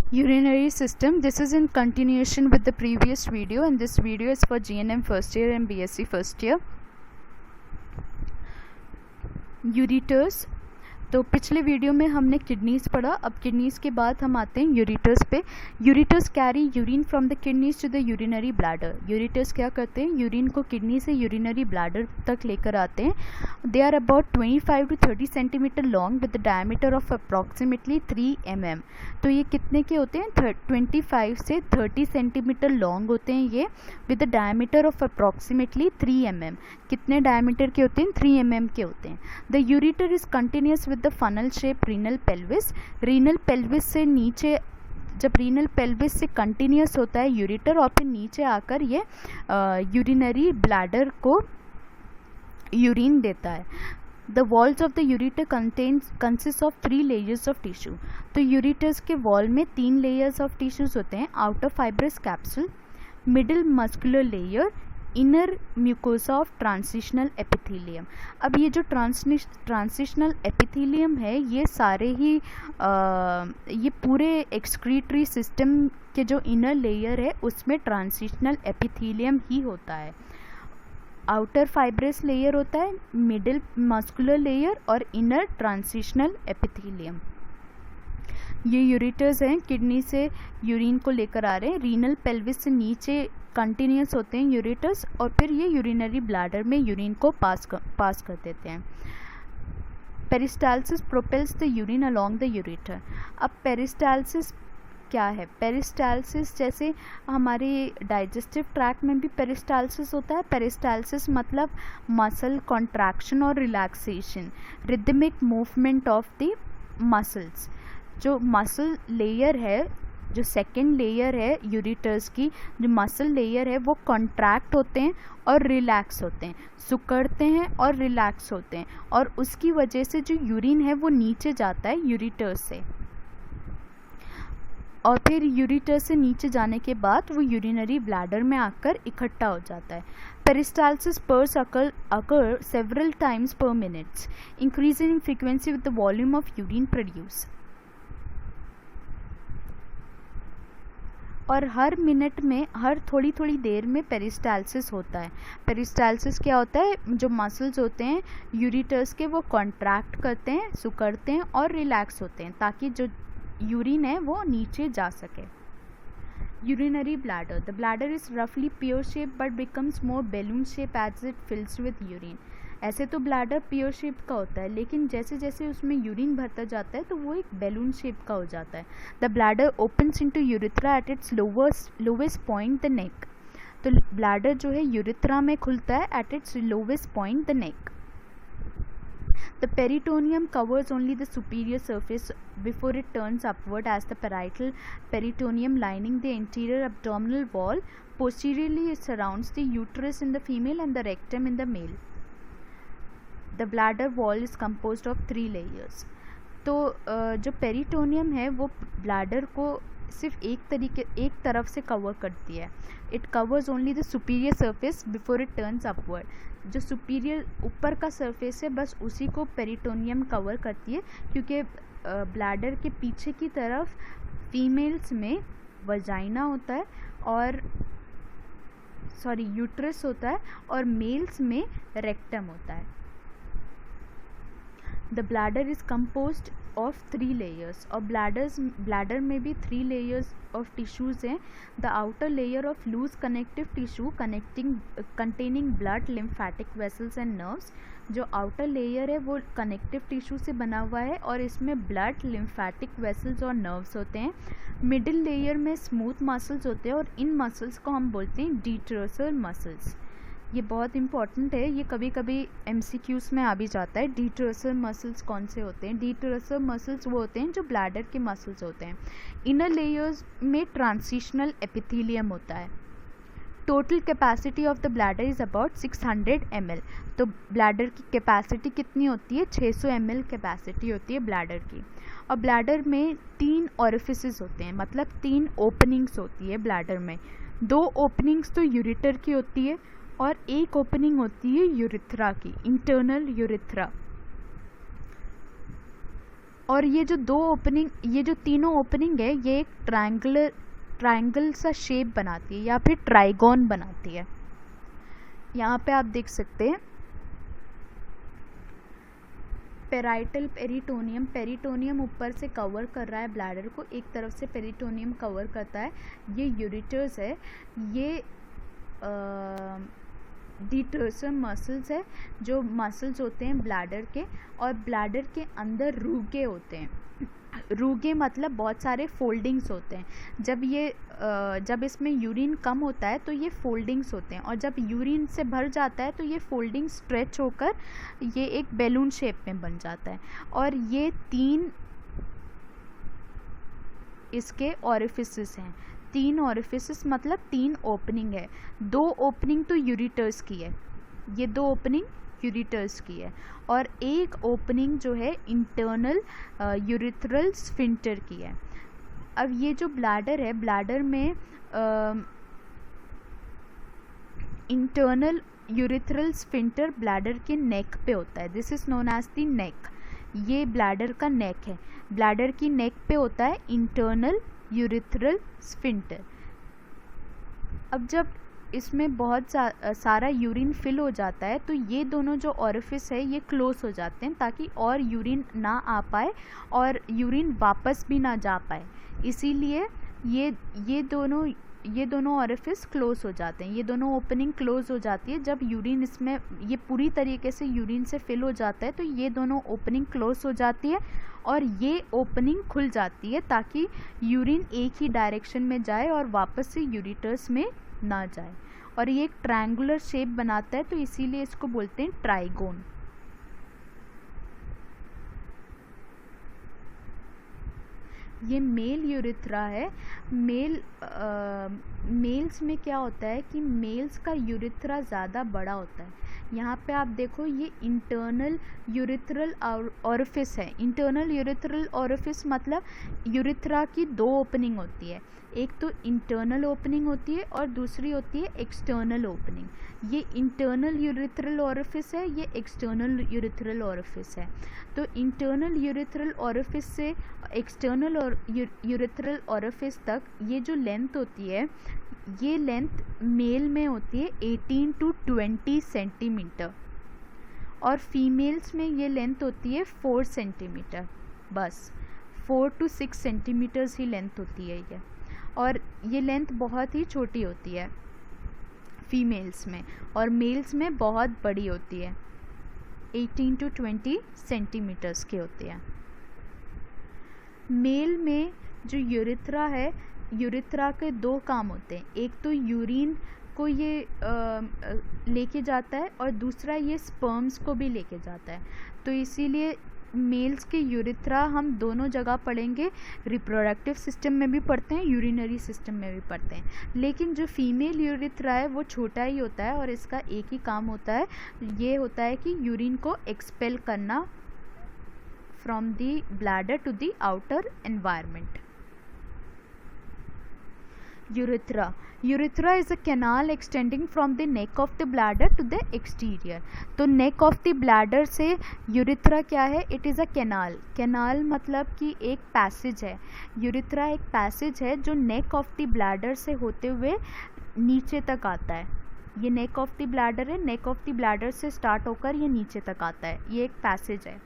Urinary system. This is in continuation with the previous video, and this video is for GNM first year and BSc first year. Ureters. तो पिछले video में हमने kidneys पढ़ा. अब kidneys के बाद हम आते हैं यूरिटर्स पे. Ureters carry urine from the kidneys to the urinary bladder. Ureters क्या करते हैं? यूरिन को किडनी से यूरिनरी ब्लैडर तक लेकर आते हैं. They are about 25 to 30 centimetre long with the diameter of approximately 3 mm. तो ये कितने के होते हैं? 25 से 30 सेंटीमीटर लॉन्ग होते हैं ये, with the diameter of approximately 3 mm. कितने डायमीटर के होते हैं? 3 mm के होते हैं. The ureter is continuous with the funnel shape renal pelvis. Renal pelvis से नीचे, जब रीनल पेल्विस से कंटिन्यूस होता है यूरिटर और फिर नीचे आकर ये यूरिनरी ब्लैडर को यूरिन देता है. The walls of the ureter consist of 3 layers of tissue. तो यूरिटर्स के वॉल में 3 layers ऑफ टिश्यूज होते हैं. Outer fibrous capsule, middle muscular layer, inner mucosa of transitional epithelium. अब ये जो ट्रांसिशनल एपिथेलियम है, ये सारे ही ये पूरे एक्सक्रीटरी सिस्टम के जो इनर लेयर है उसमें ट्रांसिशनल एपिथेलियम ही होता है. आउटर फाइब्रस लेयर होता है, मिडिल मस्कुलर लेयर और इनर ट्रांसिशनल एपिथेलियम. ये यूरिटर्स हैं, किडनी से यूरिन को लेकर आ रहे हैं. रीनल पेल्विस से नीचे कंटिन्यूस होते हैं यूरिटर्स और फिर ये यूरिनरी ब्लैडर में यूरिन को पास कर देते हैं. Peristalsis propels the urine along the ureter. अब पेरिस्टाल्सिस क्या है? पेरिस्टाल्सिस जैसे हमारे डाइजेस्टिव ट्रैक्ट में भी पेरिस्टाल्सिस होता है. पेरिस्टाल्सिस मतलब मसल कॉन्ट्रैक्शन और relaxation, rhythmic movement of the muscles. जो मसल लेयर है, जो सेकेंड लेयर है यूरिटर्स की, जो मसल लेयर है वो कॉन्ट्रैक्ट होते हैं और रिलैक्स होते हैं, सिकुड़ते हैं और रिलैक्स होते हैं, और उसकी वजह से जो यूरिन है वो नीचे जाता है यूरिटर्स से, और फिर यूरिटर से नीचे जाने के बाद वो यूरिनरी ब्लैडर में आकर इकट्ठा हो जाता है. Peristalsis purse occur several times per minute, increasing in frequency with the volume of urine produced. और हर मिनट में, हर थोड़ी थोड़ी देर में पेरिस्टाल्सिस होता है. पेरिस्टाल्सिस क्या होता है? जो मसल्स होते हैं यूरिटर्स के वो कॉन्ट्रैक्ट करते हैं, सिकुड़ते हैं और रिलैक्स होते हैं ताकि जो यूरिन है वो नीचे जा सके. Urinary bladder. The bladder is रफली pear shape but becomes more balloon shape as it fills with urine. ऐसे तो ब्लैडर प्योर शेप का होता है, लेकिन जैसे जैसे उसमें यूरिन भरता जाता है तो वो एक बैलून शेप का हो जाता है. The bladder opens into urethra at its lowest point the neck. तो ब्लैडर जो है यूरिथ्रा में खुलता है at its lowest point the neck. The peritoneum covers only the superior surface before it turns upward, as the parietal peritoneum lining the anterior abdominal wall. Posteriorly it surrounds the uterus in the female and the rectum in the male. The bladder wall is composed of 3 layers. तो जो peritoneum है वो bladder को सिर्फ एक तरफ से cover करती है. It covers only the superior surface before it turns upward. जो सुपीरियर ऊपर का सरफेस है बस उसी को पेरिटोनियम कवर करती है, क्योंकि ब्लैडर के पीछे की तरफ फीमेल्स में वजाइना होता है और यूट्रस होता है और मेल्स में रेक्टम होता है. The bladder is composed of 3 layers. और ब्लैडर में भी 3 layers of tissues हैं. The outer layer of loose connective tissue containing blood, lymphatic vessels and nerves. जो outer layer है वो कनेक्टिव टिश्यू से बना हुआ है और इसमें ब्लड, लिम्फैटिक वेसल्स और नर्व्स होते हैं. मिडिल लेयर में स्मूथ मसल्स होते हैं और इन मसल्स को हम बोलते हैं डिट्रसर मसल्स. ये बहुत इंपॉर्टेंट है, ये कभी कभी MCQs में आ भी जाता है. डिट्रसर मसल्स कौन से होते हैं? डिट्रसर मसल्स वो होते हैं जो ब्लैडर के मसल्स होते हैं. इनर लेयर्स में ट्रांसिशनल एपिथेलियम होता है. Total capacity of the bladder is about 600 ml. तो ब्लैडर की कैपेसिटी कितनी होती है? 600 ml कैपेसिटी होती है ब्लैडर की. और ब्लैडर में 3 ऑरिफिसेस होते हैं, मतलब 3 ओपनिंग्स होती है ब्लैडर में. 2 ओपनिंग्स तो यूरिटर की होती है और एक ओपनिंग होती है यूरिथ्रा की, इंटरनल यूरिथ्रा. और ये जो दो ओपनिंग, ये जो तीनों ओपनिंग है, ये एक ट्रायंगल सा शेप बनाती है या फिर ट्राइगोन बनाती है। यहाँ पे आप देख सकते हैं पेराइटल पेरिटोनियम, पेरिटोनियम ऊपर से कवर कर रहा है ब्लैडर को, एक तरफ से पेरिटोनियम कवर करता है। ये यूरेटर्स है, ये डिटर्सम मसल्स है, जो मसल्स होते हैं ब्लैडर के, और ब्लैडर के अंदर रूगे होते हैं। रूगे मतलब बहुत सारे फोल्डिंग्स होते हैं। जब इसमें यूरिन कम होता है तो ये फोल्डिंग्स होते हैं, और जब यूरिन से भर जाता है तो ये फोल्डिंग स्ट्रेच होकर ये एक बैलून शेप में बन जाता है। और ये 3 इसके ऑरिफिसेस हैं। 3 ऑरिफिसेस मतलब 3 ओपनिंग है। 2 ओपनिंग तो यूरेटर्स की है, ये 2 ओपनिंग यूरेटर्स की है, और एक ओपनिंग जो है इंटरनल यूरेथ्रल स्फिंक्टर की है। अब ये जो ब्लैडर है, ब्लैडर में इंटरनल यूरेथ्रल स्फिंक्टर ब्लैडर के नेक पे होता है। This is known as the neck. ये ब्लैडर का नेक है। ब्लैडर की नेक पे होता है इंटरनल यूरेथ्रल स्फिंक्टर। अब जब इसमें बहुत सारा यूरिन फिल हो जाता है तो ये दोनों जो ऑरिफिस है ये क्लोज हो जाते हैं, ताकि और यूरिन ना आ पाए और यूरिन वापस भी ना जा पाए। इसीलिए ये दोनों ऑरिफिस क्लोज हो जाते हैं, ये दोनों ओपनिंग क्लोज हो जाती है। जब यूरिन इसमें ये पूरी तरीके से यूरिन से फिल हो जाता है तो ये दोनों ओपनिंग क्लोज हो जाती है और ये ओपनिंग खुल जाती है, ताकि यूरिन एक ही डायरेक्शन में जाए और वापस से यूरेटर्स में ना जाए। और ये एक ट्रायंगुलर शेप बनाता है, तो इसीलिए इसको बोलते हैं ट्राइगोन। ये मेल यूरेथ्रा है। मेल्स में क्या होता है कि मेल्स का यूरेथ्रा ज़्यादा बड़ा होता है। यहाँ पे आप देखो, ये इंटरनल यूरेथ्रल ऑरिफिस है। इंटरनल यूरेथ्रल ऑरिफिस मतलब यूरेथ्रा की 2 ओपनिंग होती है, एक तो इंटरनल ओपनिंग होती है और दूसरी होती है एक्सटर्नल ओपनिंग। ये इंटरनल यूरेथ्रल ऑरिफिस है, ये एक्सटर्नल यूरेथ्रल ऑरिफिस है। तो इंटरनल यूरेथ्रल ऑरिफिस से एक्सटर्नल और यूरेथ्रल ऑरिफिस तक ये जो लेंथ होती है, ये लेंथ मेल में होती है 18 to 20 सेंटीमीटर, और फीमेल्स में ये लेंथ होती है 4 सेंटीमीटर। बस 4 to 6 सेंटीमीटर्स ही लेंथ होती है ये, और ये लेंथ बहुत ही छोटी होती है फीमेल्स में, और मेल्स में बहुत बड़ी होती है, 18 to 20 सेंटीमीटर्स की होती है। मेल में जो यूरेथ्रा है, यूरेथ्रा के 2 काम होते हैं। एक तो यूरिन को ये लेके जाता है, और दूसरा ये स्पर्म्स को भी लेके जाता है। तो इसीलिए मेल्स के यूरेथ्रा हम दोनों जगह पढ़ेंगे, रिप्रोडक्टिव सिस्टम में भी पढ़ते हैं, यूरिनरी सिस्टम में भी पढ़ते हैं। लेकिन जो फीमेल यूरेथ्रा है वो छोटा ही होता है, और इसका एक ही काम होता है, ये होता है कि यूरिन को एक्सपेल करना from the bladder to the outer environment. Urethra is a canal extending from the neck of the bladder to the exterior. तो neck of the bladder से urethra क्या है? It is a canal. Canal मतलब कि एक passage है। urethra एक passage है जो neck of the bladder से होते हुए नीचे तक आता है। ये neck of the bladder है, neck of the bladder से start होकर ये नीचे तक आता है। ये एक passage है।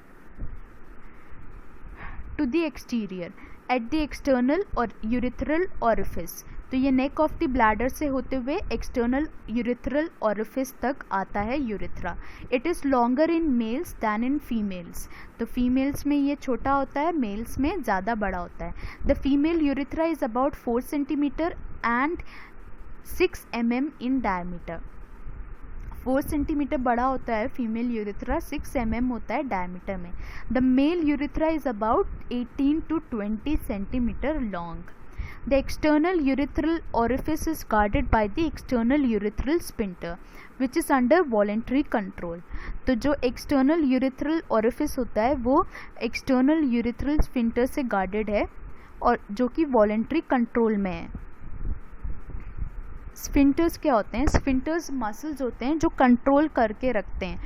To the exterior, at the external or urethral orifice. तो ये नेक ऑफ द ब्लैडर से होते हुए एक्सटर्नल यूरेथ्रल ऑरिफिस तक आता है urethra. It is longer in males than in females. तो फीमेल्स में ये छोटा होता है, मेल्स में ज़्यादा बड़ा होता है। The female urethra is about 4 centimetre and 6 mm in diameter. 4 centimetre बड़ा होता है फीमेल यूरेथ्रा, 6 mm होता है डायमीटर में। The male urethra is about 18 to 20 centimetre long. The external urethral orifice is guarded by the external urethral sphincter, which is under voluntary control. तो जो external urethral orifice होता है वो external urethral sphincter से guarded है, और जो कि voluntary control में है। स्फिंक्टर्स क्या होते हैं? स्फिंक्टर्स मसल्स होते हैं जो कंट्रोल करके रखते हैं।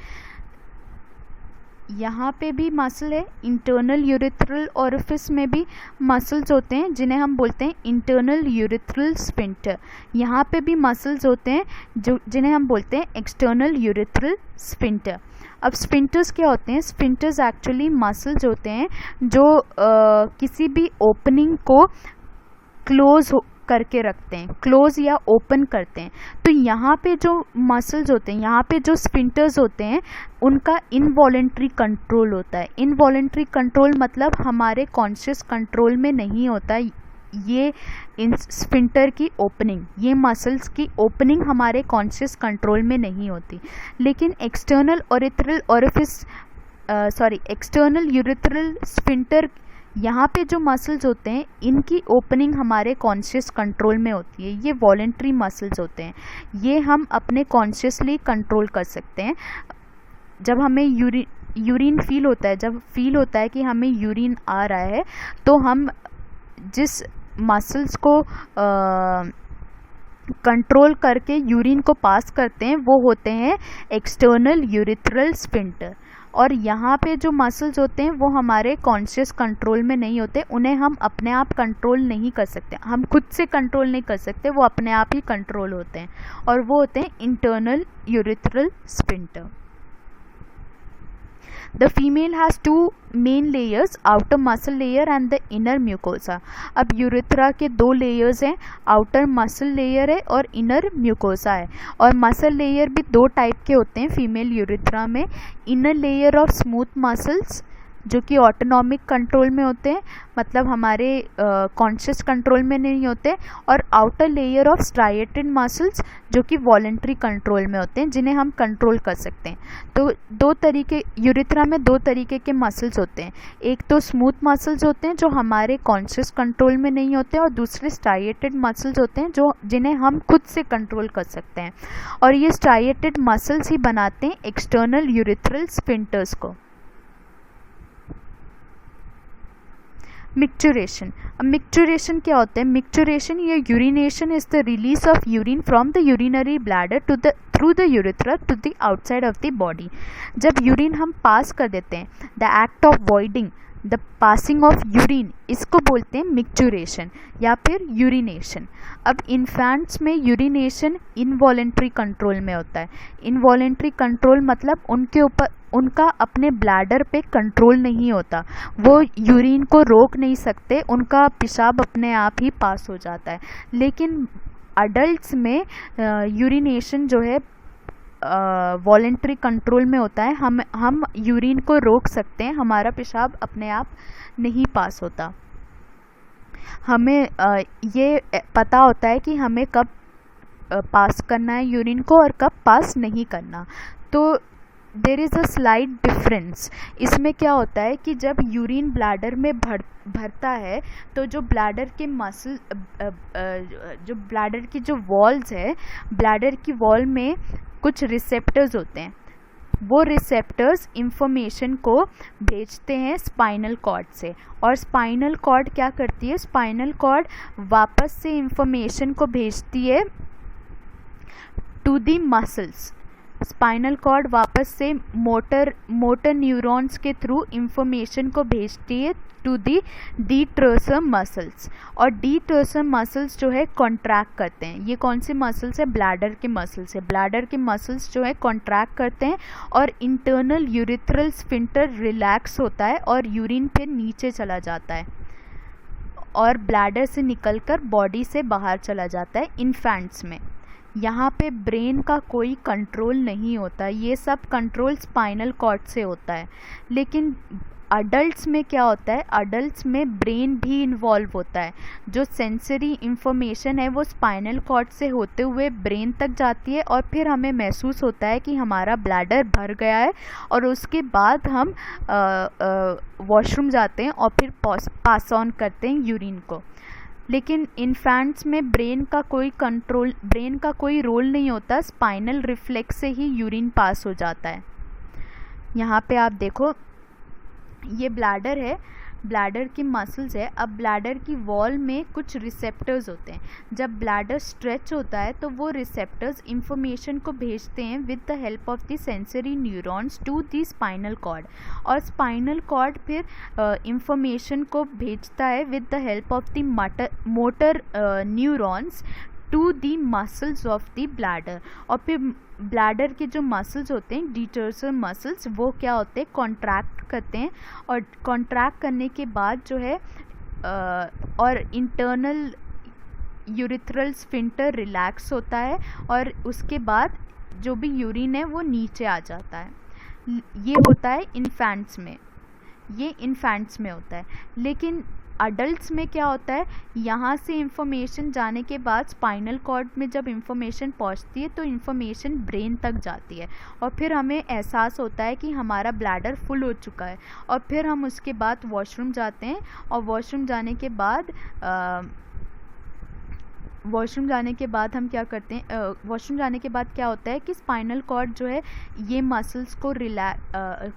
यहाँ पे भी मसल है, इंटरनल यूरिथ्रल ओरिफिस में भी मसल्स होते हैं जिन्हें हम बोलते हैं इंटरनल यूरिथ्रल स्फिंक्टर। यहाँ पे भी मसल्स होते हैं जो जिन्हें हम बोलते हैं एक्सटर्नल यूरिथ्रल स्फिंक्टर। अब स्फिंक्टर्स क्या होते हैं? स्फिंक्टर्स एक्चुअली मसल्स होते हैं जो किसी भी ओपनिंग को क्लोज करके रखते हैं, क्लोज या ओपन करते हैं। तो यहाँ पे जो मसल्स होते हैं, यहाँ पे जो स्फिंक्टर्स होते हैं, उनका इनवॉलेंट्री कंट्रोल होता है। इनवॉलेंट्री कंट्रोल मतलब हमारे कॉन्शियस कंट्रोल में नहीं होता ये स्फिंक्टर की ओपनिंग, ये मसल्स की ओपनिंग हमारे कॉन्शियस कंट्रोल में नहीं होती। लेकिन external urethral orifice external urethral sphincter, यहाँ पे जो मसल्स होते हैं इनकी ओपनिंग हमारे कॉन्शियस कंट्रोल में होती है। ये वॉलेंट्री मसल्स होते हैं, ये हम अपने कॉन्शियसली कंट्रोल कर सकते हैं। जब हमें यूरिन फील होता है, जब फील होता है कि हमें यूरिन आ रहा है, तो हम जिस मसल्स को कंट्रोल करके यूरिन को पास करते हैं वो होते हैं एक्सटर्नल यूरिथ्रल स्फिंक्टर। और यहाँ पे जो मसल्स होते हैं वो हमारे कॉन्शियस कंट्रोल में नहीं होते, उन्हें हम अपने आप कंट्रोल नहीं कर सकते, हम खुद से कंट्रोल नहीं कर सकते, वो अपने आप ही कंट्रोल होते हैं, और वो होते हैं internal urethral sphincter. The female has two main layers, outer muscle layer and the inner mucosa। अब यूरिथ्रा के दो लेयर्स हैं, आउटर मसल लेयर है और इनर म्यूकोसा है। और मसल लेयर भी दो टाइप के होते हैं फीमेल यूरिथ्रा में, inner layer of smooth muscles जो कि ऑटोनॉमिक कंट्रोल में होते हैं, मतलब हमारे कॉन्शियस कंट्रोल में नहीं होते, और outer layer of striated muscles जो कि वॉलेंट्री कंट्रोल में होते हैं, जिन्हें हम कंट्रोल कर सकते हैं। तो दो तरीके, यूरिथ्रा में दो तरीके के मसल्स होते हैं, एक तो स्मूथ मसल्स होते हैं जो हमारे कॉन्शियस कंट्रोल में नहीं होते, और दूसरे स्ट्राइएटेड मसल्स होते हैं जो जिन्हें हम खुद से कंट्रोल कर सकते हैं। और ये स्ट्राइएटेड मसल्स ही बनाते हैं एक्सटर्नल यूरिथ्रल स्फिंक्टर्स को। मिक्चुरेशन। अब मिक्चुरेशन क्या होता है? मिक्चुरेशन या urination is the release of urine from the urinary bladder through the urethra to the outside of the body. जब यूरिन हम पास कर देते हैं, the act of voiding the passing of urine, इसको बोलते हैं मिक्चुरेशन या फिर यूरिनेशन। अब इन्फेंट्स में यूरिनेशन इनवॉलेंट्री कंट्रोल में होता है। इनवॉलेंट्री कंट्रोल मतलब उनके ऊपर उनका अपने ब्लैडर पे कंट्रोल नहीं होता, वो यूरिन को रोक नहीं सकते, उनका पेशाब अपने आप ही पास हो जाता है। लेकिन अडल्ट्स में यूरिनेशन जो है वॉलेंट्री कंट्रोल में होता है, हम यूरिन को रोक सकते हैं, हमारा पेशाब अपने आप नहीं पास होता। हमें ये पता होता है कि हमें कब पास करना है यूरिन को और कब पास नहीं करना। तो there is a slight difference. इसमें क्या होता है कि जब यूरिन ब्लैडर में भरता है तो जो ब्लैडर के मसल जो ब्लैडर की जो वॉल्स है, ब्लैडर की वॉल में कुछ रिसेप्टर्स होते हैं, वो रिसेप्टर्स इंफॉर्मेशन को भेजते हैं स्पाइनल कॉर्ड से। और स्पाइनल कॉर्ड क्या करती है? स्पाइनल कॉर्ड वापस से इंफॉर्मेशन को भेजती है to the muscles. Spinal cord वापस से मोटर न्यूरॉन्स के थ्रू इंफॉर्मेशन को भेजती है टू दी डीट्रोसर मसल्स। और डीट्रोसर मसल्स जो है कॉन्ट्रैक्ट करते हैं। ये कौन से मसल्स है? ब्लैडर के मसल्स है। ब्लैडर के मसल्स जो है कॉन्ट्रैक्ट करते हैं और इंटरनल यूरिथ्रल स्फिंक्टर रिलैक्स होता है और यूरिन फिर नीचे चला जाता है और ब्लैडर से निकलकर बॉडी से बाहर चला जाता है इन्फेंट्स में। यहाँ पे ब्रेन का कोई कंट्रोल नहीं होता, ये सब कंट्रोल स्पाइनल कॉर्ड से होता है। लेकिन अडल्ट्स में क्या होता है? अडल्ट्स में ब्रेन भी इन्वॉल्व होता है। जो सेंसरी इंफॉर्मेशन है वो स्पाइनल कॉर्ड से होते हुए ब्रेन तक जाती है और फिर हमें महसूस होता है कि हमारा ब्लैडर भर गया है, और उसके बाद हम वॉशरूम जाते हैं और फिर पास ऑन करते हैं यूरिन को। लेकिन इन्फेंट्स में ब्रेन का कोई रोल नहीं होता, स्पाइनल रिफ्लेक्स से ही यूरिन पास हो जाता है। यहाँ पे आप देखो, ये ब्लैडर है, ब्लैडर की मसल्स है। अब ब्लैडर की वॉल में कुछ रिसेप्टर्स होते हैं। जब ब्लैडर स्ट्रेच होता है तो वो रिसेप्टर्स इंफॉर्मेशन को भेजते हैं with the help of the sensory neurons to the spinal cord, और स्पाइनल कॉर्ड फिर इंफॉर्मेशन को भेजता है with the help of the motor neurons to the muscles of the bladder. और फिर ब्लैडर के जो मसल्स होते हैं, डिटर्सर मसल्स, वो क्या होते हैं, कॉन्ट्रैक्ट करते हैं, और कॉन्ट्रैक्ट करने के बाद जो है और इंटरनल यूरिथ्रल स्फिंक्टर रिलैक्स होता है, और उसके बाद जो भी यूरिन है वो नीचे आ जाता है। ये होता है इन्फेंट्स में, ये इन्फेंट्स में होता है। लेकिन अडल्ट्स में क्या होता है, यहाँ से इंफॉर्मेशन जाने के बाद स्पाइनल कॉर्ड में जब इंफॉर्मेशन पहुँचती है तो इंफॉर्मेशन ब्रेन तक जाती है, और फिर हमें एहसास होता है कि हमारा ब्लैडर फुल हो चुका है, और फिर हम उसके बाद वॉशरूम जाते हैं, और वॉशरूम जाने के बाद हम क्या करते हैं, वॉशरूम जाने के बाद क्या होता है कि स्पाइनल कॉर्ड जो है ये मसल्स को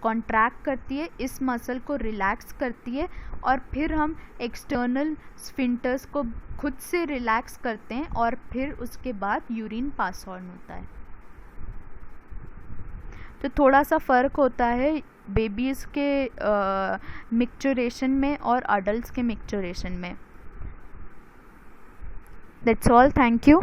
कॉन्ट्रैक्ट करती है, इस मसल को रिलैक्स करती है, और फिर हम एक्सटर्नल स्फिंक्टर्स को खुद से रिलैक्स करते हैं, और फिर उसके बाद यूरिन पास ऑन होता है। तो थोड़ा सा फ़र्क होता है बेबीज़ के मिक्चुरेशन में और अडल्ट्स के मिक्चुरेशन में। That's all. Thank you.